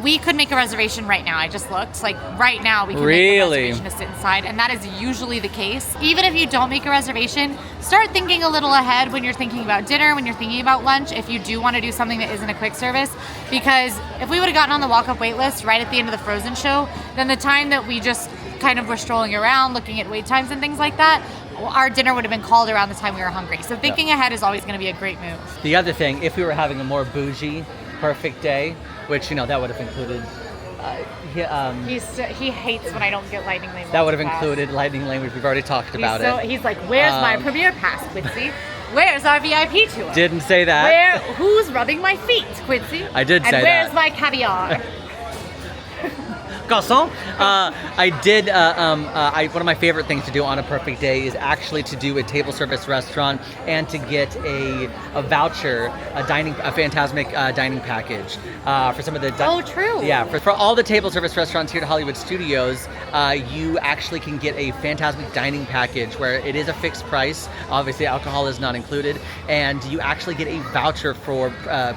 we could make a reservation right now. I just looked. Like right now we can make a reservation to sit inside, and that is usually the case. Even if you don't make a reservation, start thinking a little ahead when you're thinking about dinner, when you're thinking about lunch, if you do want to do something that isn't a quick service. Because if we would have gotten on the walk-up wait list right at the end of the Frozen show, then the time that we just kind of were strolling around looking at wait times and things like that, our dinner would have been called around the time we were hungry. So thinking ahead is always going to be a great move. The other thing, if we were having a more bougie perfect day, which that would have included he hates when I don't get lightning lane. That would have included lightning lane, which we've already talked about it. He's like, where's my premiere pass, Quincy? Where's our VIP tour? Didn't say that. Who's rubbing my feet, Quincy? I did say that. And where's my caviar? Garçon. One of my favorite things to do on a perfect day is actually to do a table service restaurant and to get a voucher, a Fantasmic dining package for some of the. True. Yeah, for all the table service restaurants here at Hollywood Studios, you actually can get a Fantasmic dining package where it is a fixed price. Obviously, alcohol is not included, and you actually get a voucher for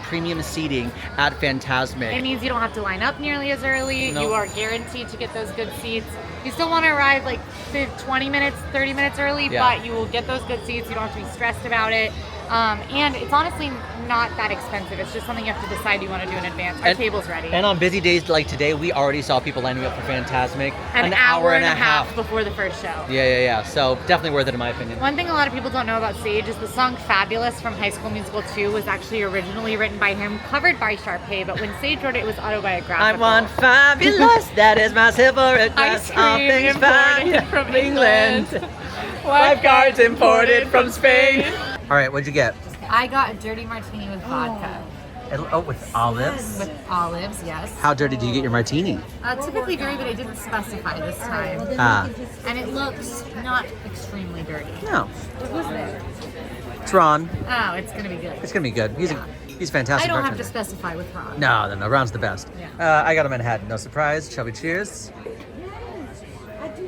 premium seating at Fantasmic. It means you don't have to line up nearly as early. Nope. You are guaranteed to get those good seats. You still want to arrive like 20 minutes, 30 minutes early, but you will get those good seats. You don't have to be stressed about it. And it's honestly not that expensive. It's just something you have to decide you want to do in advance. Our table's ready. And on busy days like today, we already saw people lining up for Fantasmic an hour and a half before the first show. Yeah. So definitely worth it in my opinion. One thing a lot of people don't know about Sage is the song Fabulous from High School Musical 2 was actually originally written by him, covered by Sharpay, but when Sage wrote it, it was autobiographical. I want fabulous, that is my favorite Ice class. All cream things imported fine from England. Lifeguards imported from Spain. All right, what'd you get? I got a dirty martini with vodka. With olives? With olives, yes. How dirty do you get your martini? Typically dirty, but I didn't specify this time. And it looks not extremely dirty. No. Who's there? It's Ron. Oh, it's gonna be good. It's gonna be good. He's fantastic. I don't have to bartender. specify with Ron. No. Ron's the best. Yeah. I got a Manhattan. No surprise. Shall we cheers?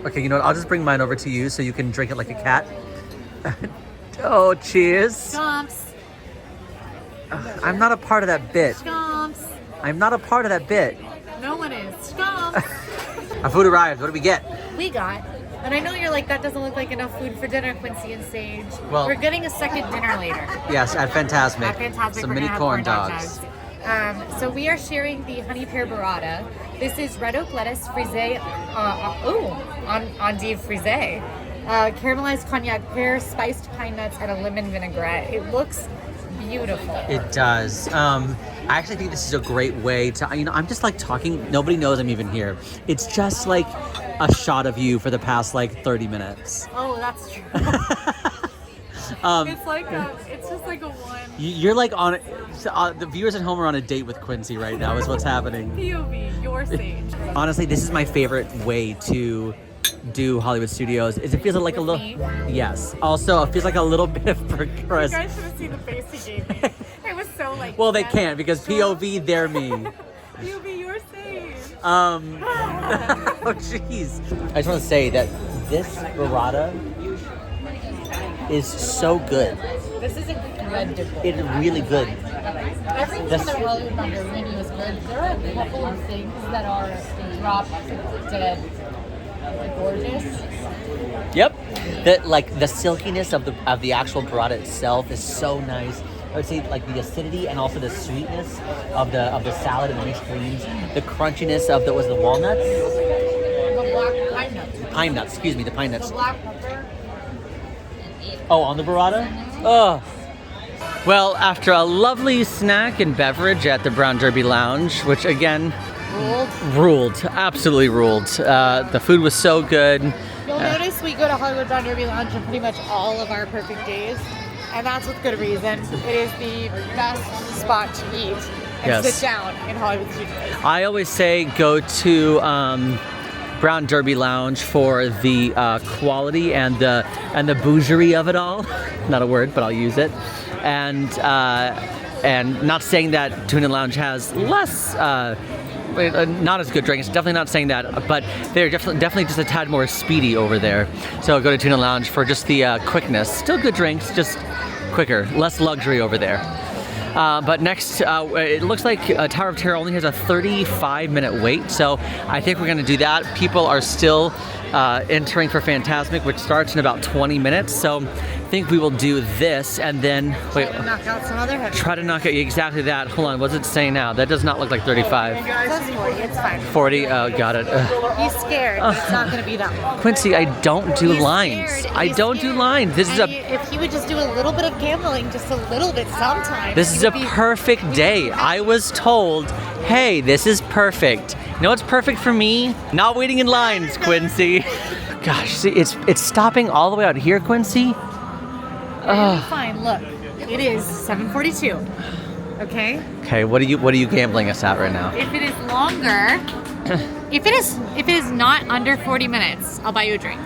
Okay, you know what? I'll just bring mine over to you so you can drink it like a cat. Oh, cheers. Stomps. I'm not a part of that bit. Stomps. I'm not a part of that bit. No one is. Stomps. Our food arrived. What do we get? We got, and I know you're like, that doesn't look like enough food for dinner, Quincy and Sage. Well, we're getting a second dinner later. Yes, at Fantasmic. At Fantasmic, Some we're mini gonna have corn dogs. So we are sharing the honey pear burrata. This is red oak lettuce, frisée, endive frisée, caramelized cognac pear, spiced pine nuts, and a lemon vinaigrette. It looks beautiful. It does. I actually think this is a great way to, I'm just like talking. Nobody knows I'm even here. It's just like a shot of you for the past like 30 minutes. Oh, that's true. It's just like a one. You're like on, the viewers at home are on a date with Quincy right now is what's happening. POV, your stage. Honestly, this is my favorite way to do Hollywood Studios. Is it feels like a little, yes. Also, it feels like a little bit of progress. You guys should have seen the face he gave me. It was so like. Well, they can't because POV, they're me. POV, your stage. Oh jeez. I just want to say that this burrata is so good. This is incredible. It's really good. Everything in the Hollywood Thunder menu is good. There are a couple of things that are drop dead gorgeous. Yep. The silkiness of the actual burrata itself is so nice. I would say like the acidity and also the sweetness of the salad and the mixed greens. The crunchiness of the walnuts. The black pine nuts. Pine nuts, excuse me, the pine nuts. The black pepper. Oh, on the burrata? Oh. Well, after a lovely snack and beverage at the Brown Derby Lounge, which again, ruled, absolutely ruled. The food was so good. You'll notice we go to Hollywood Brown Derby Lounge on pretty much all of our perfect days, and that's with good reason. It is the best spot to eat and sit down in Hollywood Studios. I always say go to Brown Derby Lounge for the quality and the bougerie of it all. Not a word, but I'll use it. And not saying that Tuna Lounge has less, not as good drinks. Definitely not saying that, but they're definitely just a tad more speedy over there. So go to Tuna Lounge for just the quickness. Still good drinks, just quicker, less luxury over there. But next, it looks like Tower of Terror only has a 35-minute wait, so I think we're going to do that. People are still entering for Fantasmic, which starts in about 20 minutes, so I think we will do this and then wait. Try to knock out some other heavy. Try to knock out exactly that. Hold on, what's it saying now? That does not look like 35. It says 40, it's fine. 40, oh, got it. He's scared, but it's not going to be that long. Quincy, I don't do He's lines. scared, I he's don't do scared. lines. This is And if he would just do a little bit of gambling, just a little bit sometimes. This is a perfect day. I was told, hey, this is perfect. You know what's perfect for me? Not waiting in lines, Quincy. Gosh, see, it's stopping all the way out here, Quincy. It'll be fine. Look, it is 7:42. Okay. Okay, what are you gambling us at right now? If it is longer, if it is not under 40 minutes, I'll buy you a drink.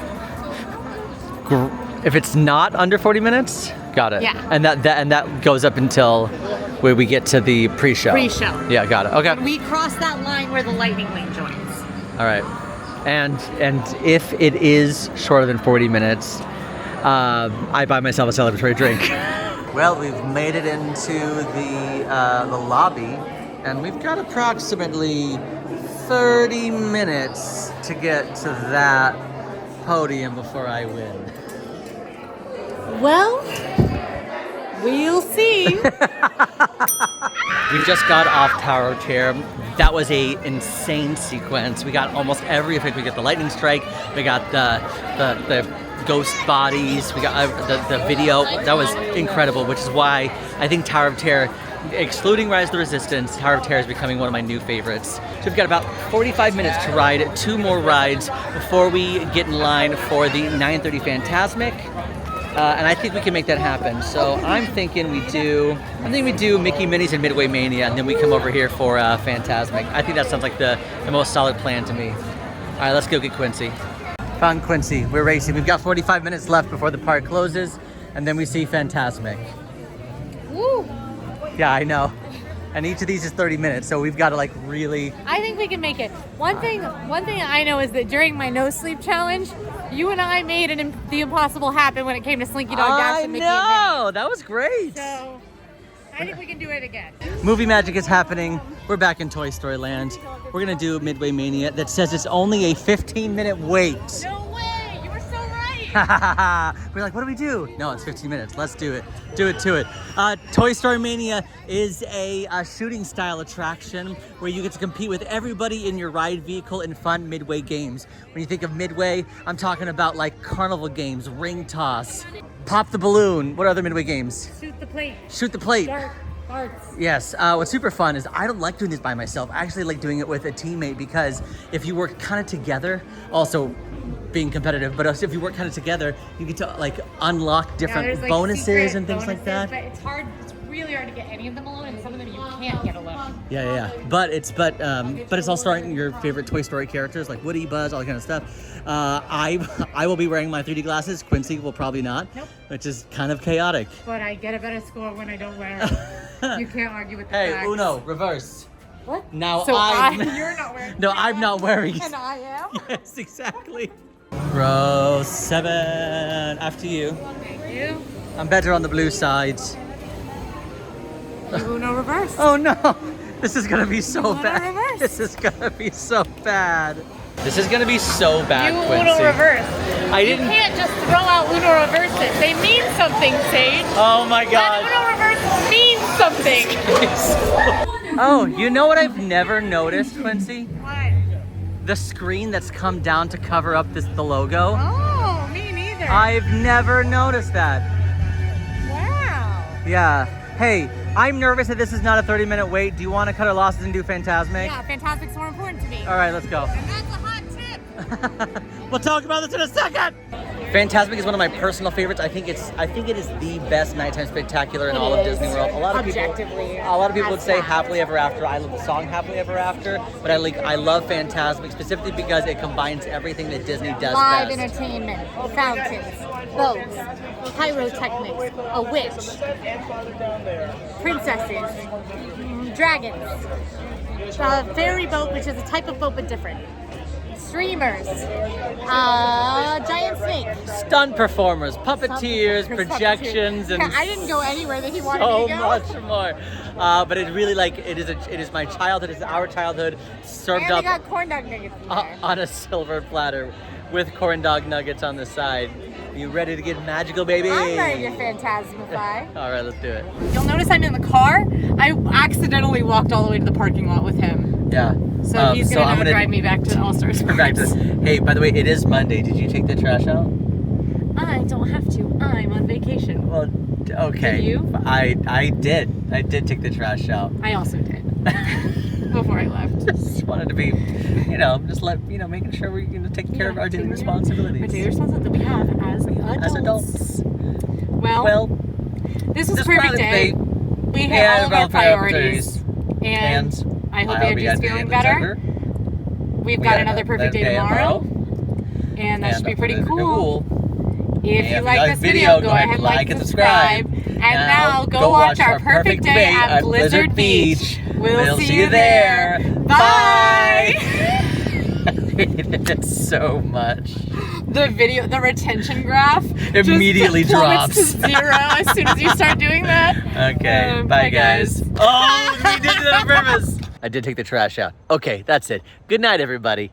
If it's not under 40 minutes, got it. Yeah. And that goes up until where we get to the pre-show. Pre-show. Yeah, got it. Okay. We cross that line where the lightning lane joins. All right. And if it is shorter than 40 minutes, I buy myself a celebratory drink. Well, we've made it into the lobby, and we've got approximately 30 minutes to get to that podium before I win. Well, we'll see. We just got off Tower of Terror. That was a insane sequence. We got almost every effect. We got the lightning strike. We got the ghost bodies. We got the video. That was incredible, which is why I think Tower of Terror, excluding Rise of the Resistance, Tower of Terror is becoming one of my new favorites. So we've got about 45 minutes to ride 2 more rides before we get in line for the 9:30 Fantasmic. And I think we can make that happen. So I'm thinking we do Mickey Minnie's and Midway Mania, and then we come over here for Fantasmic. I think that sounds like the most solid plan to me. All right, let's go get Quincy. Found Quincy. We're racing. We've got 45 minutes left before the park closes, and then we see Fantasmic. Woo! Yeah, I know. And each of these is 30 minutes, so we've got to like really... I think we can make it. One thing I know is that during my no sleep challenge, you and I made the impossible happen when it came to Slinky Dog Dash and Mickey and I know! That was great! So, I think we can do it again. Movie magic is happening. We're back in Toy Story Land. We're gonna do Midway Mania that says it's only a 15-minute wait. No way! You were so right! We're like, what do we do? No, it's 15 minutes. Let's do it. Do it to it. Toy Story Mania is a shooting style attraction where you get to compete with everybody in your ride vehicle in fun midway games. When you think of midway, I'm talking about like carnival games, ring toss, pop the balloon. What other midway games? Shoot the plate. Shoot the plate. Darts. Yes, what's super fun is I don't like doing this by myself. I actually like doing it with a teammate because if you work kind of together, also being competitive, but also if you work kind of together, you get to like unlock different there's, like, bonuses secret and things like that. But it's hard. It's really hard to get any of them alone, and some of them you can't get alone. Yeah. But it's all starring your favorite Toy Story characters like Woody, Buzz, all that kind of stuff. I will be wearing my 3D glasses. Quincy will probably not, which is kind of chaotic. But I get a better score when I don't wear them. You can't argue with the Hey, facts. Uno, reverse. What? Now So you're not wearing. No, I'm not wearing. And I am. Yes, exactly. Row 7, after you. Thank you. I'm better on the blue side. Uno reverse. Oh no, this is gonna be so Uno bad. reverse. This is gonna be so bad. This is gonna be so bad, You Quincy. Uno reverse. I didn't. You can't just throw out Uno reverses. They mean something, Sage. Oh my That God. Uno reverse means something. Oh, you know what I've never noticed, Quincy? What? The screen that's come down to cover up the logo. Oh, me neither. I've never noticed that. Wow. Yeah. Hey, I'm nervous that this is not a 30-minute wait. Do you want to cut our losses and do Fantasmic? Yeah, Fantasmic's more important to me. All right, let's go. And that's a hot tip. We'll talk about this in a second. Fantasmic is one of my personal favorites. I think it is the best nighttime spectacular in all of Disney World. A lot of people would say Happily Ever After. I love the song Happily Ever After, but I love Fantasmic specifically because it combines everything that Disney does Live best. entertainment, fountains, boats, pyrotechnics, a witch, princesses, dragons, a ferry boat, which is a type of boat but different, streamers, giant snake, Stunt performers, puppeteers, projections, and I didn't go anywhere that he wanted so me to go. much more. But it really it is my childhood. It's our childhood served And up they got corn dog nuggets in there. on a silver platter with corn dog nuggets on the side. You ready to get magical, baby? I'm ready to phantasmify. All right, let's do it. You'll notice I'm in the car. I accidentally walked all the way to the parking lot with him. Yeah. So he's gonna drive me back to All-Stars. Back to this. Hey, by the way, it is Monday. Did you take the trash out? I don't have to. I'm on vacation. Well, okay. Did you? I did. I did take the trash out. I also did. Before I left. Just wanted to be, making sure we're taking care of our daily responsibilities. Our daily responsibilities that we have as adults. Well, this was a perfect day. We hit all of our priorities. And I hope Andrew's feeling better. We've got another perfect day tomorrow. And that should be pretty cool. If you like this video, go ahead and like and subscribe. And now go watch our perfect day at Blizzard Beach. We'll see you there. Bye! I hated it so much. The retention graph immediately just plummets drops to zero as soon as you start doing that. Okay, bye guys. Oh, we did it on purpose. I did take the trash out. Okay, that's it. Good night, everybody.